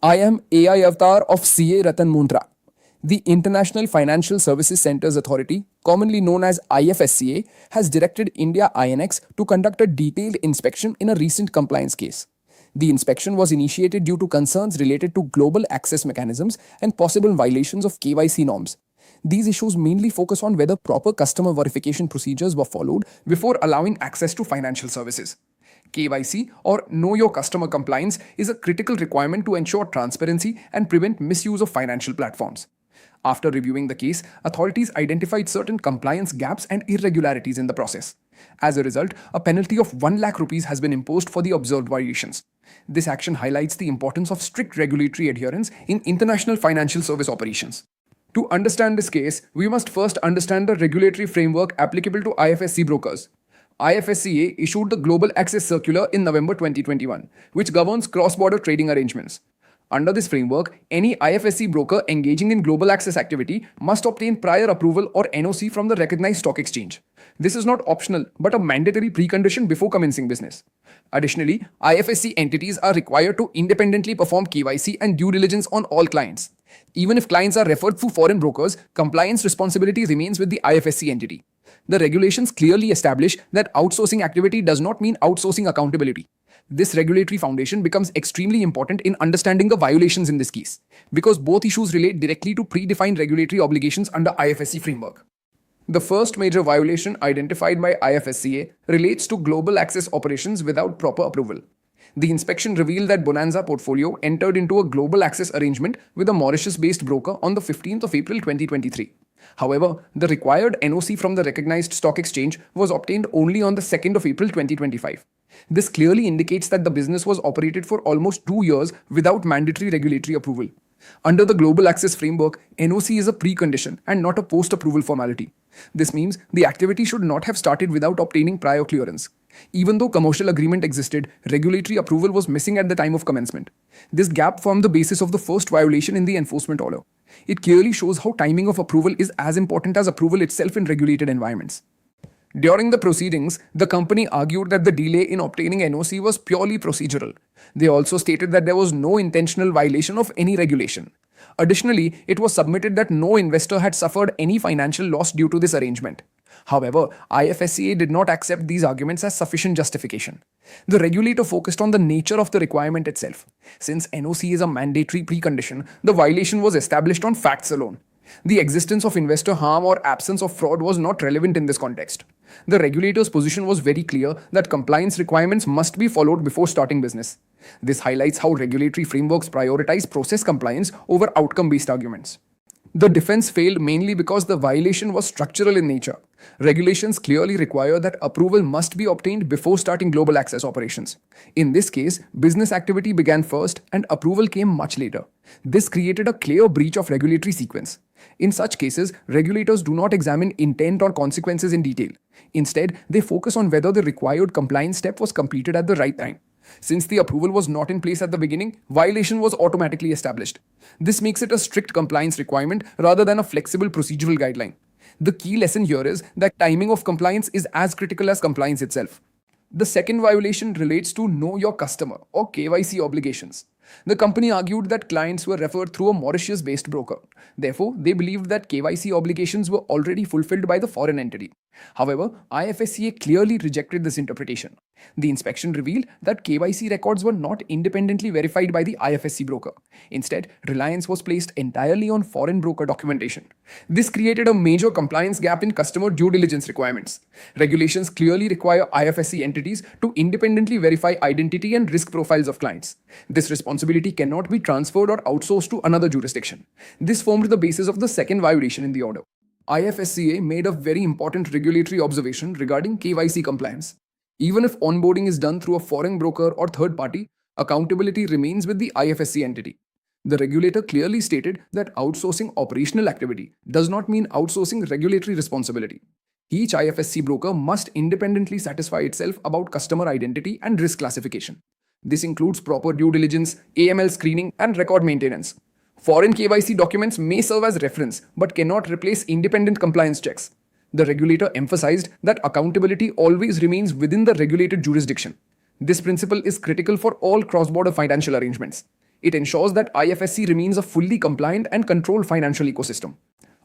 I am AI avatar of CA Ratan Mundra. The International Financial Services Centres Authority, commonly known as IFSCA, has directed India INX to conduct a detailed inspection in a recent compliance case. The inspection was initiated due to concerns related to global access mechanisms and possible violations of KYC norms. These issues mainly focus on whether proper customer verification procedures were followed before allowing access to financial services. KYC, or Know Your Customer compliance, is a critical requirement to ensure transparency and prevent misuse of financial platforms. After reviewing the case, authorities identified certain compliance gaps and irregularities in the process. As a result, a penalty of 1 lakh rupees has been imposed for the observed violations. This action highlights the importance of strict regulatory adherence in international financial service operations. To understand this case, we must first understand the regulatory framework applicable to IFSC brokers. IFSCA issued the Global Access Circular in November 2021, which governs cross-border trading arrangements. Under this framework, any IFSC broker engaging in global access activity must obtain prior approval or NOC from the recognized stock exchange. This is not optional but a mandatory precondition before commencing business. Additionally, IFSC entities are required to independently perform KYC and due diligence on all clients. Even if clients are referred through foreign brokers, compliance responsibility remains with the IFSC entity. The regulations clearly establish that outsourcing activity does not mean outsourcing accountability. This regulatory foundation becomes extremely important in understanding the violations in this case, because both issues relate directly to predefined regulatory obligations under IFSC framework. The first major violation identified by IFSCA relates to global access operations without proper approval. The inspection revealed that Bonanza Portfolio entered into a global access arrangement with a Mauritius-based broker on the 15th of April 2023. However, the required NOC from the recognized stock exchange was obtained only on the 2nd of April 2025. This clearly indicates that the business was operated for almost 2 years without mandatory regulatory approval. Under the Global Access Framework, NOC is a precondition and not a post-approval formality. This means the activity should not have started without obtaining prior clearance. Even though commercial agreement existed, regulatory approval was missing at the time of commencement. This gap formed the basis of the first violation in the enforcement order. It clearly shows how timing of approval is as important as approval itself in regulated environments. During the proceedings, the company argued that the delay in obtaining NOC was purely procedural. They also stated that there was no intentional violation of any regulation. Additionally, it was submitted that no investor had suffered any financial loss due to this arrangement. However, IFSCA did not accept these arguments as sufficient justification. The regulator focused on the nature of the requirement itself. Since NOC is a mandatory precondition, the violation was established on facts alone. The existence of investor harm or absence of fraud was not relevant in this context. The regulator's position was very clear that compliance requirements must be followed before starting business. This highlights how regulatory frameworks prioritize process compliance over outcome-based arguments. The defense failed mainly because the violation was structural in nature. Regulations clearly require that approval must be obtained before starting global access operations. In this case, business activity began first and approval came much later. This created a clear breach of regulatory sequence. In such cases, regulators do not examine intent or consequences in detail. Instead, they focus on whether the required compliance step was completed at the right time. Since the approval was not in place at the beginning, violation was automatically established. This makes it a strict compliance requirement rather than a flexible procedural guideline. The key lesson here is that timing of compliance is as critical as compliance itself. The second violation relates to Know Your Customer or KYC obligations. The company argued that clients were referred through a Mauritius-based broker. Therefore, they believed that KYC obligations were already fulfilled by the foreign entity. However, IFSCA clearly rejected this interpretation. The inspection revealed that KYC records were not independently verified by the IFSC broker. Instead, reliance was placed entirely on foreign broker documentation. This created a major compliance gap in customer due diligence requirements. Regulations clearly require IFSC entities to independently verify identity and risk profiles of clients. This responsibility cannot be transferred or outsourced to another jurisdiction. This formed the basis of the second violation in the order. IFSCA made a very important regulatory observation regarding KYC compliance. Even if onboarding is done through a foreign broker or third party, accountability remains with the IFSC entity. The regulator clearly stated that outsourcing operational activity does not mean outsourcing regulatory responsibility. Each IFSC broker must independently satisfy itself about customer identity and risk classification. This includes proper due diligence, AML screening, and record maintenance. Foreign KYC documents may serve as reference but cannot replace independent compliance checks. The regulator emphasized that accountability always remains within the regulated jurisdiction. This principle is critical for all cross-border financial arrangements. It ensures that IFSC remains a fully compliant and controlled financial ecosystem.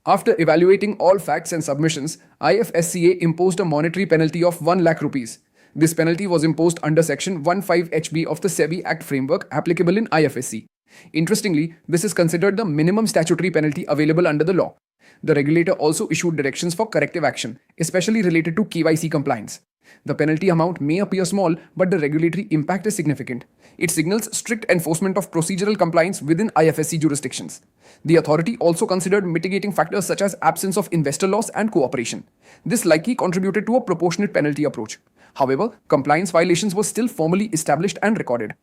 After evaluating all facts and submissions, IFSCA imposed a monetary penalty of 1 lakh rupees. This penalty was imposed under Section 15HB of the SEBI Act framework applicable in IFSC. Interestingly, this is considered the minimum statutory penalty available under the law. The regulator also issued directions for corrective action, especially related to KYC compliance. The penalty amount may appear small, but the regulatory impact is significant. It signals strict enforcement of procedural compliance within IFSC jurisdictions. The authority also considered mitigating factors such as absence of investor loss and cooperation. This likely contributed to a proportionate penalty approach. However, compliance violations were still formally established and recorded.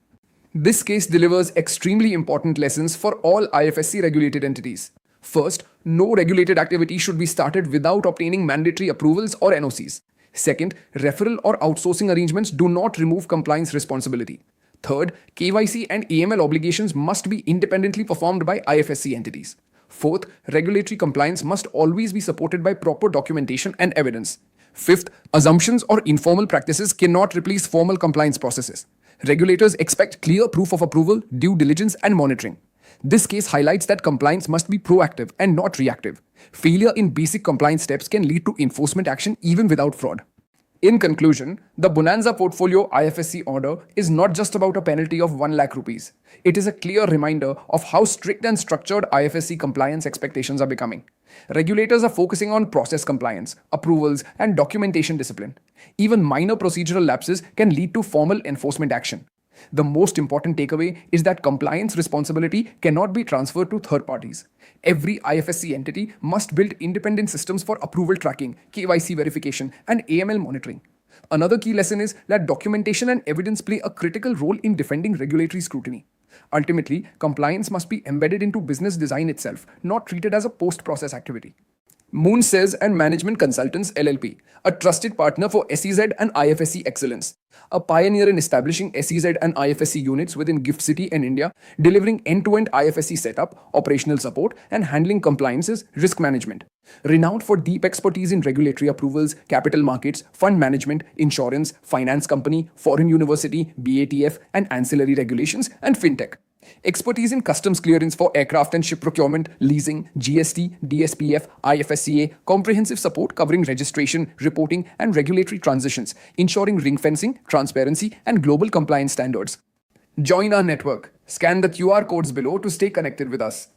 This case delivers extremely important lessons for all IFSC regulated entities. First, no regulated activity should be started without obtaining mandatory approvals or NOCs. Second, referral or outsourcing arrangements do not remove compliance responsibility. Third, KYC and AML obligations must be independently performed by IFSC entities. Fourth, regulatory compliance must always be supported by proper documentation and evidence. Fifth, assumptions or informal practices cannot replace formal compliance processes. Regulators expect clear proof of approval, due diligence, and monitoring. This case highlights that compliance must be proactive and not reactive. Failure in basic compliance steps can lead to enforcement action even without fraud. In conclusion, the Bonanza Portfolio IFSC order is not just about a penalty of 1 lakh rupees. It is a clear reminder of how strict and structured IFSC compliance expectations are becoming. Regulators are focusing on process compliance, approvals, and documentation discipline. Even minor procedural lapses can lead to formal enforcement action. The most important takeaway is that compliance responsibility cannot be transferred to third parties. Every IFSC entity must build independent systems for approval tracking, KYC verification, and AML monitoring. Another key lesson is that documentation and evidence play a critical role in defending regulatory scrutiny. Ultimately, compliance must be embedded into business design itself, not treated as a post-process activity. Moon Says and Management Consultants LLP, a trusted partner for SEZ and IFSC excellence, a pioneer in establishing SEZ and IFSC units within GIFT City in India, delivering end-to-end IFSC setup, operational support, and handling compliances, risk management. Renowned for deep expertise in regulatory approvals, capital markets, fund management, insurance, finance company, foreign university, BATF, and ancillary regulations, and fintech. Expertise in customs clearance for aircraft and ship procurement, leasing, GST, DSPF, IFSCA, comprehensive support covering registration, reporting, and regulatory transitions, ensuring ring fencing, transparency, and global compliance standards. Join our network. Scan the QR codes below to stay connected with us.